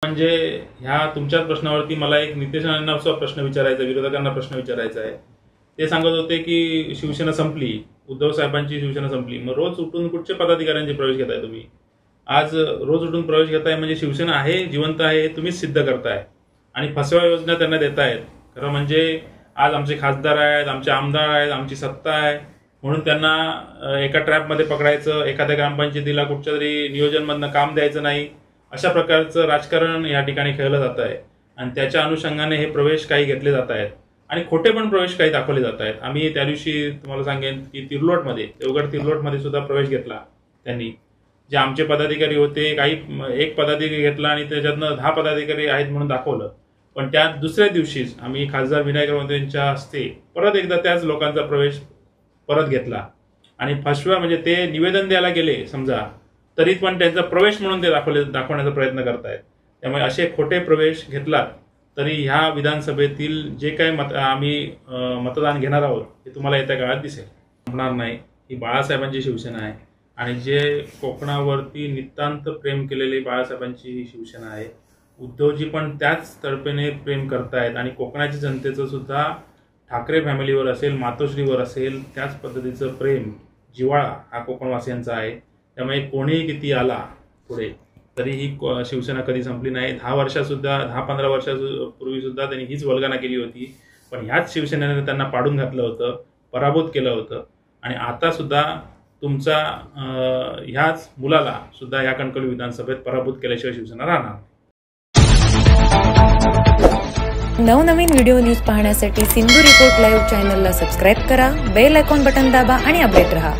म्हणजे ह्या तुमच्याच प्रश्नावरती मला एक नितेश राणेंना प्रश्न विचारायचा, विरोधकांना प्रश्न विचारायचा आहे। ते सांगत होते की शिवसेना संपली, उद्धव साहेबांची शिवसेना संपली, मग रोज उठून कुठचे पदाधिकाऱ्यांचे प्रवेश घेताय तुम्ही? आज रोज उठून प्रवेश घेताय म्हणजे शिवसेना आहे, जिवंत आहे हे तुम्हीच सिद्ध करताय आणि फसव्या योजना त्यांना देतायत। खरं म्हणजे आज आमचे खासदार आहेत, आमचे आमदार आहेत, आमची सत्ता आहे म्हणून त्यांना एका ट्रॅपमध्ये पकडायचं, एखाद्या ग्रामपंचायतीला कुठच्या तरी नियोजनमधनं काम द्यायचं नाही, अशा प्रकारचं राजकारण या ठिकाणी खेळलं जात आहे आणि त्याच्या अनुषंगाने हे प्रवेश काही घेतले जात आहेत आणि खोटे पण प्रवेश काही दाखवले जात आहेत। आम्ही त्या दिवशी तुम्हाला सांगेन की तिर्लोटमध्ये, देवगड तिर्लोटमध्ये सुद्धा प्रवेश घेतला त्यांनी। जे आमचे पदाधिकारी होते, काही एक पदाधिकारी घेतला आणि त्याच्यातनं 10 पदाधिकारी आहेत म्हणून दाखवलं, पण त्या दुसऱ्या दिवशीच आम्ही खासदार विनायक राऊत यांच्या हस्ते परत एकदा त्याच लोकांचा प्रवेश परत घेतला आणि फसव्या म्हणजे ते निवेदन द्यायला गेले समजा तरी पण त्यांचा प्रवेश म्हणून ते दाखवण्याचा प्रयत्न करतायत। त्यामुळे असे खोटे प्रवेश घेतलात तरी ह्या विधानसभेतील जे काही आम्ही मतदान घेणार आहोत ते तुम्हाला येत्या काळात दिसेल। होणार नाही, ही बाळासाहेबांची शिवसेना आहे आणि जे कोकणावरती नितांत प्रेम केलेली बाळासाहेबांची ही शिवसेना आहे। उद्धवजी पण त्याच तडपेने प्रेम करतायत आणि कोकणाच्या जनतेचं सुद्धा ठाकरे फॅमिलीवर असेल, मातोश्रीवर असेल त्याच पद्धतीचं प्रेम, जिव्हाळा हा कोकणवासियांचा आहे। त्यामुळे कोणीही किती आला पुढे तरी ही शिवसेना कधी संपली नाही। 10-15 वर्षापूर्वी सुद्धा त्यांनी हीच वल्गना केली होती, पण ह्याच शिवसेनेने त्यांना पाडून घातलं होतं, पराभूत केलं होतं आणि आता सुद्धा तुमचा ह्याच मुलाला सुद्धा या कणकवली विधानसभेत पराभूत केल्याशिवाय शिवसेना राहणार। नवनवीन व्हिडिओ न्यूज पाहण्यासाठी सिंधू रिपोर्ट लाईव्ह चॅनलला सबस्क्राईब करा, बेल आयकॉन बटन दाबा आणि अपडेट रहा।